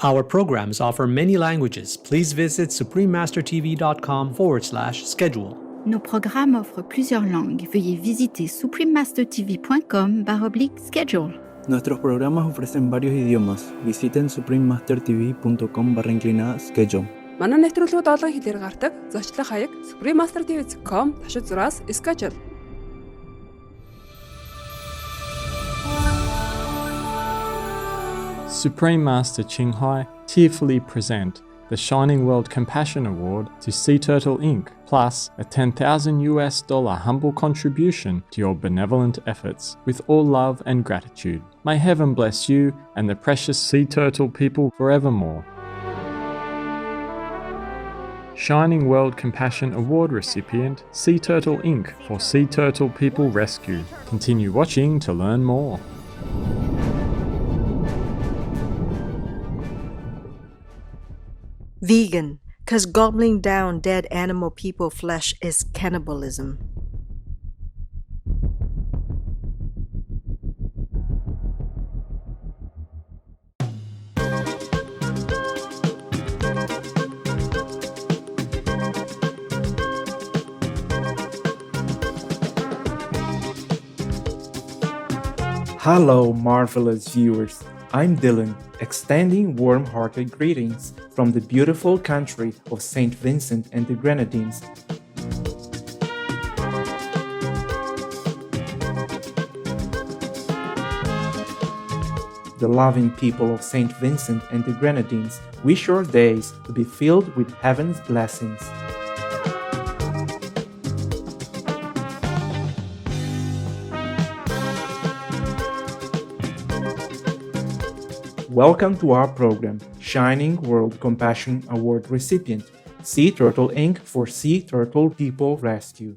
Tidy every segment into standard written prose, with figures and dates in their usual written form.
Our programs offer many languages. Please visit suprememastertv.com/schedule. Nos programmes offrent plusieurs langues. Veuillez visiter suprememastertv.com/schedule. Nuestros programas ofrecen varios idiomas. Visiten suprememastertv.com/schedule. Манай нэвтрүүлгүүд олон хэлээр гардаг. Зочлох хаяг suprememastertv.com/schedule. Supreme Master Ching Hai tearfully present the Shining World Compassion Award to Sea Turtle Inc., plus a $10,000 humble contribution to your benevolent efforts, with all love and gratitude. May heaven bless you and the precious sea turtle people forevermore. Shining World Compassion Award recipient, Sea Turtle Inc. for Sea Turtle People Rescue. Continue watching to learn more. Vegan, 'cause gobbling down dead animal people flesh is cannibalism. Hello, marvelous viewers. I'm Dylan, extending warm-hearted greetings from the beautiful country of St. Vincent and the Grenadines. The loving people of St. Vincent and the Grenadines wish your days to be filled with heaven's blessings. Welcome to our program, Shining World Compassion Award recipient, Sea Turtle Inc. for Sea Turtle People Rescue.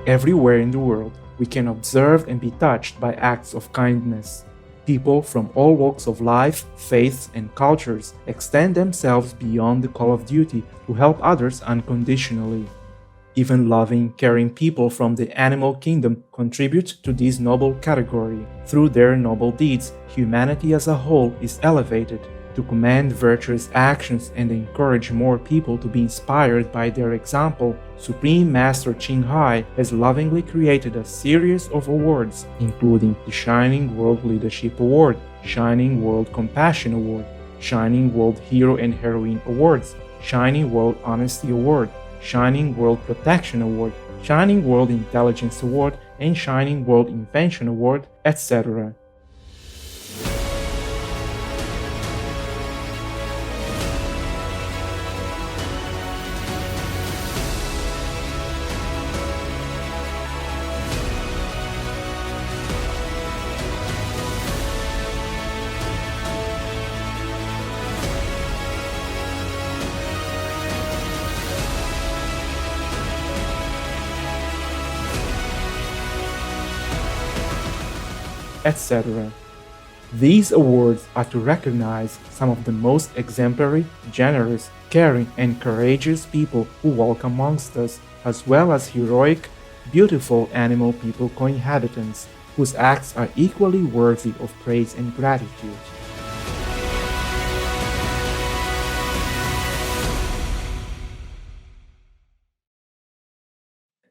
Everywhere in the world, we can observe and be touched by acts of kindness. People from all walks of life, faiths, and cultures extend themselves beyond the call of duty to help others unconditionally. Even loving, caring people from the animal kingdom contribute to this noble category. Through their noble deeds, humanity as a whole is elevated. To commend virtuous actions and encourage more people to be inspired by their example, Supreme Master Ching Hai has lovingly created a series of awards, including the Shining World Leadership Award, Shining World Compassion Award, Shining World Hero and Heroine Awards, Shining World Honesty Award, Shining World Protection Award, Shining World Intelligence Award, and Shining World Invention Award, etc. etc. These awards are to recognize some of the most exemplary, generous, caring, and courageous people who walk amongst us, as well as heroic, beautiful animal people coinhabitants, whose acts are equally worthy of praise and gratitude.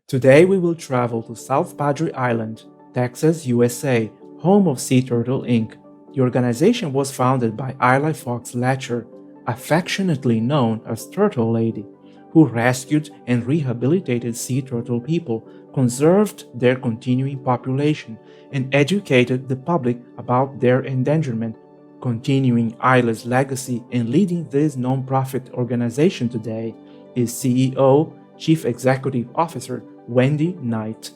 Today we will travel to South Padre Island, Texas, USA, home of Sea Turtle Inc. The organization was founded by Isla Fox Letcher, affectionately known as Turtle Lady, who rescued and rehabilitated sea turtle people, conserved their continuing population, and educated the public about their endangerment. Continuing Isla's legacy and leading this non-profit organization today is CEO, Chief Executive Officer Wendy Knight.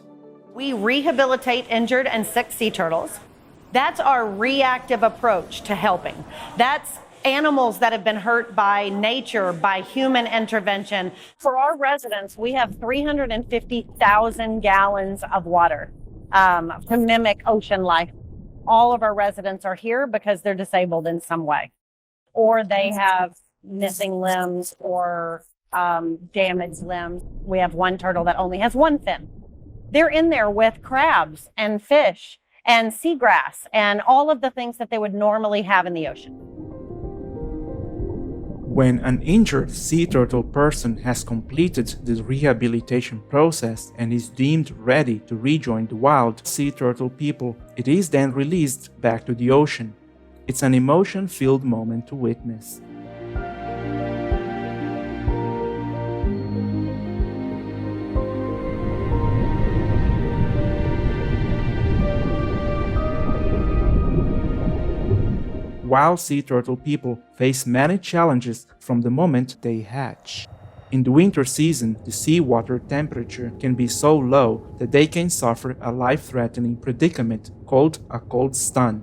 We rehabilitate injured and sick sea turtles. That's our reactive approach to helping. That's animals that have been hurt by nature, by human intervention. For our residents, we have 350,000 gallons of water to mimic ocean life. All of our residents are here because they're disabled in some way. or they have missing limbs or damaged limbs. We have one turtle that only has one fin. They're in there with crabs and fish and seagrass and all of the things that they would normally have in the ocean. When an injured sea turtle person has completed the rehabilitation process and is deemed ready to rejoin the wild sea turtle people, it is then released back to the ocean. It's an emotion-filled moment to witness. Wild sea turtle people face many challenges from the moment they hatch. In the winter season, the seawater temperature can be so low that they can suffer a life-threatening predicament called a cold stun.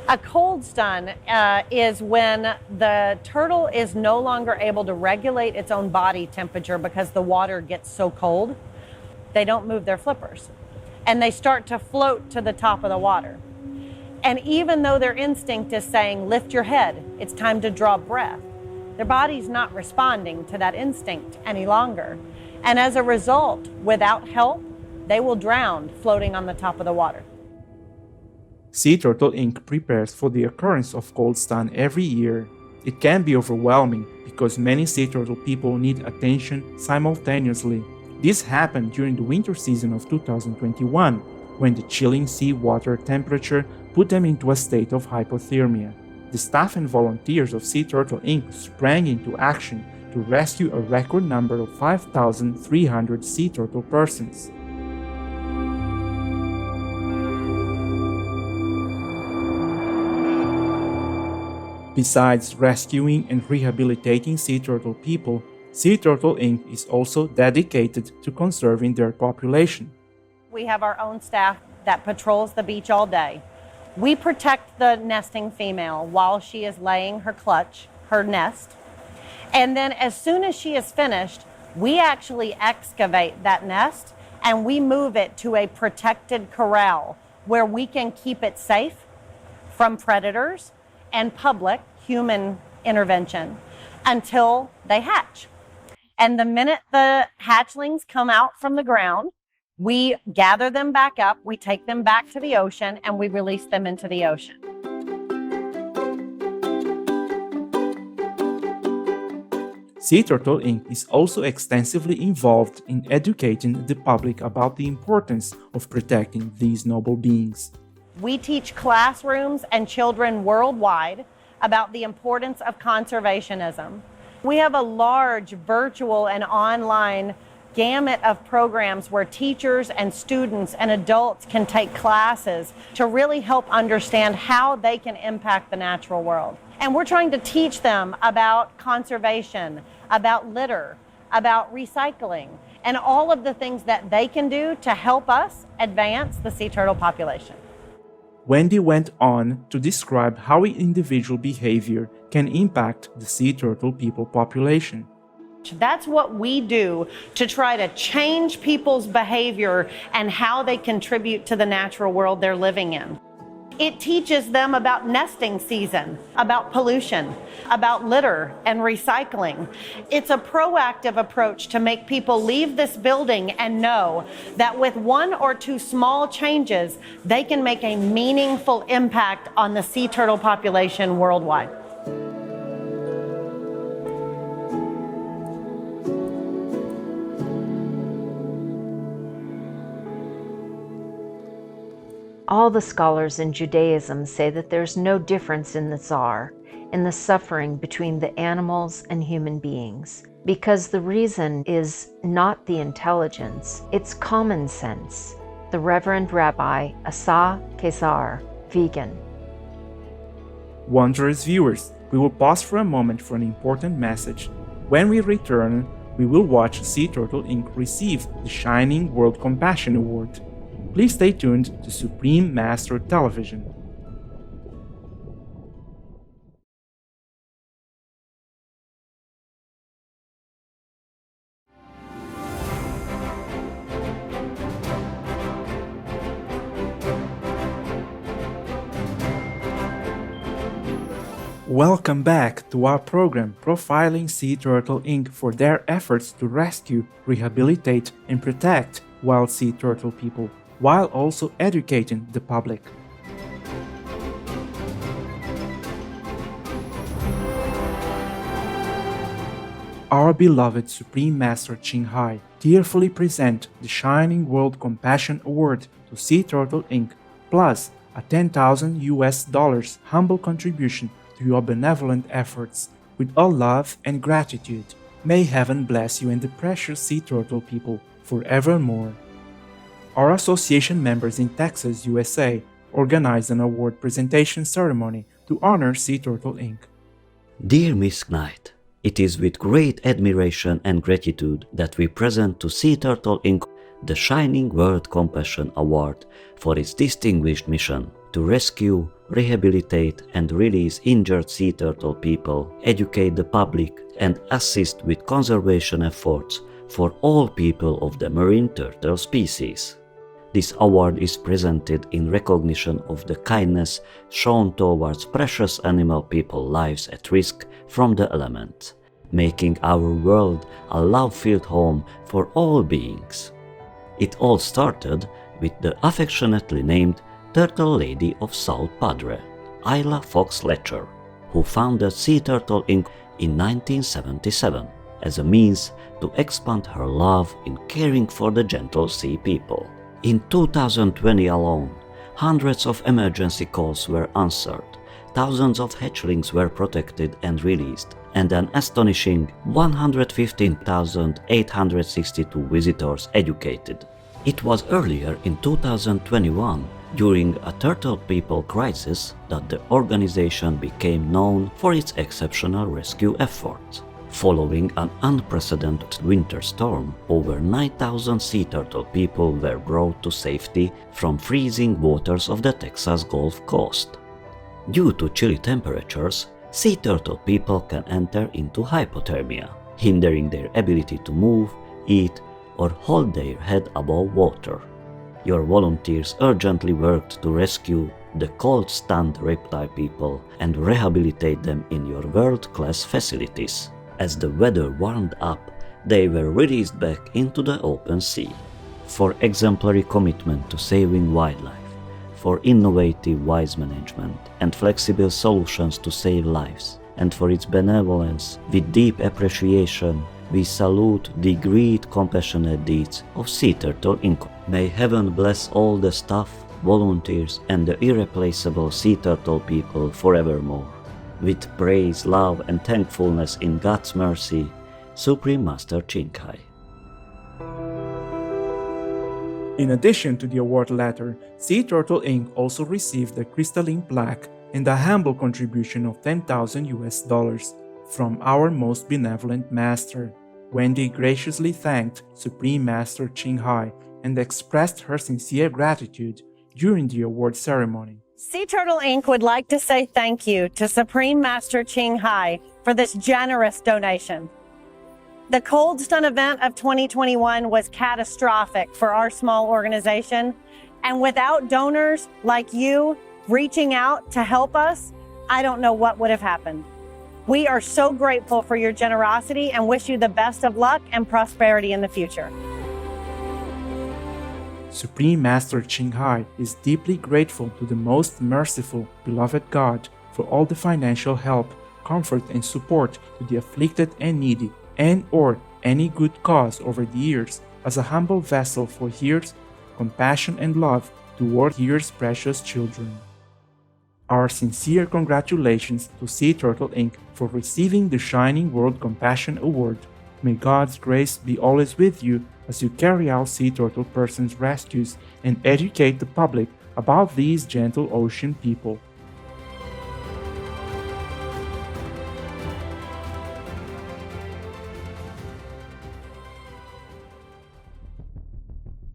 A cold stun is when the turtle is no longer able to regulate its own body temperature because the water gets so cold. They don't move their flippers, and they start to float to the top of the water. And even though their instinct is saying, lift your head, it's time to draw breath, their body's not responding to that instinct any longer. And as a result, without help, they will drown floating on the top of the water. Sea Turtle Inc. prepares for the occurrence of cold stun every year. It can be overwhelming because many sea turtle people need attention simultaneously. This happened during the winter season of 2021, when the chilling seawater temperature put them into a state of hypothermia. The staff and volunteers of Sea Turtle Inc. sprang into action to rescue a record number of 5,300 sea turtle persons. Besides rescuing and rehabilitating sea turtle people, Sea Turtle Inc. is also dedicated to conserving their population. We have our own staff that patrols the beach all day. We protect the nesting female while she is laying her clutch, her nest. And then as soon as she is finished, we actually excavate that nest and we move it to a protected corral where we can keep it safe from predators and public human intervention until they hatch. And the minute the hatchlings come out from the ground, we gather them back up, we take them back to the ocean, and we release them into the ocean. Sea Turtle Inc. is also extensively involved in educating the public about the importance of protecting these noble beings. We teach classrooms and children worldwide about the importance of conservationism. We have a large virtual and online gamut of programs where teachers and students and adults can take classes to really help understand how they can impact the natural world. And we're trying to teach them about conservation, about litter, about recycling, and all of the things that they can do to help us advance the sea turtle population. Wendy went on to describe how individual behavior can impact the sea turtle people population. That's what we do to try to change people's behavior and how they contribute to the natural world they're living in. It teaches them about nesting season, about pollution, about litter and recycling. It's a proactive approach to make people leave this building and know that with one or two small changes, they can make a meaningful impact on the sea turtle population worldwide. All the scholars in Judaism say that there's no difference in the Tsar, in the suffering between the animals and human beings, because the reason is not the intelligence, it's common sense. The Reverend Rabbi Asa Kesar, vegan. Wondrous viewers, we will pause for a moment for an important message. When we return, we will watch Sea Turtle Inc. receive the Shining World Compassion Award. Please stay tuned to Supreme Master Television. Welcome back to our program profiling Sea Turtle Inc. for their efforts to rescue, rehabilitate, and protect wild sea turtle people, while also educating the public. Our beloved Supreme Master Ching Hai tearfully present the Shining World Compassion Award to Sea Turtle Inc. plus a $10,000 humble contribution to your benevolent efforts with all love and gratitude. May heaven bless you and the precious sea turtle people forevermore. Our association members in Texas, USA organized an award presentation ceremony to honor Sea Turtle Inc. Dear Miss Knight, it is with great admiration and gratitude that we present to Sea Turtle Inc. the Shining World Compassion Award for its distinguished mission to rescue, rehabilitate and release injured sea turtle people, educate the public and assist with conservation efforts for all people of the marine turtle species. This award is presented in recognition of the kindness shown towards precious animal people lives at risk from the elements, making our world a love-filled home for all beings. It all started with the affectionately named Turtle Lady of South Padre, Isla Fox Letcher, who founded Sea Turtle Inc. in 1977 as a means to expand her love in caring for the gentle sea people. In 2020 alone, hundreds of emergency calls were answered, thousands of hatchlings were protected and released, and an astonishing 115,862 visitors educated. It was earlier in 2021, during a turtle people crisis, that the organization became known for its exceptional rescue efforts. Following an unprecedented winter storm, over 9,000 sea turtle people were brought to safety from freezing waters of the Texas Gulf Coast. Due to chilly temperatures, sea turtle people can enter into hypothermia, hindering their ability to move, eat, or hold their head above water. Your volunteers urgently worked to rescue the cold-stunned reptile people and rehabilitate them in your world-class facilities. As the weather warmed up, they were released back into the open sea. For exemplary commitment to saving wildlife, for innovative wise management and flexible solutions to save lives, and for its benevolence, with deep appreciation, we salute the great compassionate deeds of Sea Turtle Inc. May heaven bless all the staff, volunteers, and the irreplaceable sea turtle people forevermore. With praise, love, and thankfulness in God's mercy, Supreme Master Ching Hai. In addition to the award letter, Sea Turtle Inc. also received a crystalline plaque and a humble contribution of $10,000 from our most benevolent master. Wendy graciously thanked Supreme Master Ching Hai and expressed her sincere gratitude during the award ceremony. Sea Turtle Inc. would like to say thank you to Supreme Master Ching Hai for this generous donation. The Cold Stun event of 2021 was catastrophic for our small organization, and without donors like you reaching out to help us, I don't know what would have happened. We are so grateful for your generosity and wish you the best of luck and prosperity in the future. Supreme Master Ching Hai is deeply grateful to the most merciful, beloved God for all the financial help, comfort, and support to the afflicted and needy, and/or any good cause over the years, as a humble vessel for His compassion and love toward His precious children. Our sincere congratulations to Sea Turtle Inc. for receiving the Shining World Compassion Award. May God's grace be always with you as you carry out sea turtle persons' rescues and educate the public about these gentle ocean people.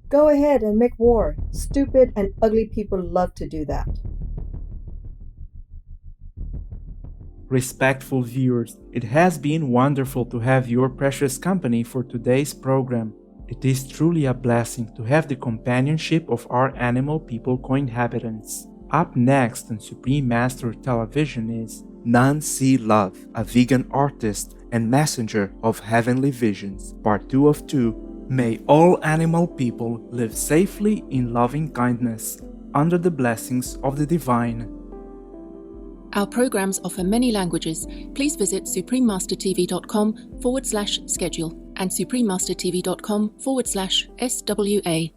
Go ahead and make war. Stupid and ugly people love to do that. Respectful viewers, it has been wonderful to have your precious company for today's program. It is truly a blessing to have the companionship of our animal people co-inhabitants. Up next on Supreme Master Television is Nancy Love, a vegan artist and messenger of heavenly visions. Part 2 of 2. May all animal people live safely in loving kindness, under the blessings of the divine. Our programs offer many languages. Please visit suprememastertv.com/schedule and suprememastertv.com/SWA.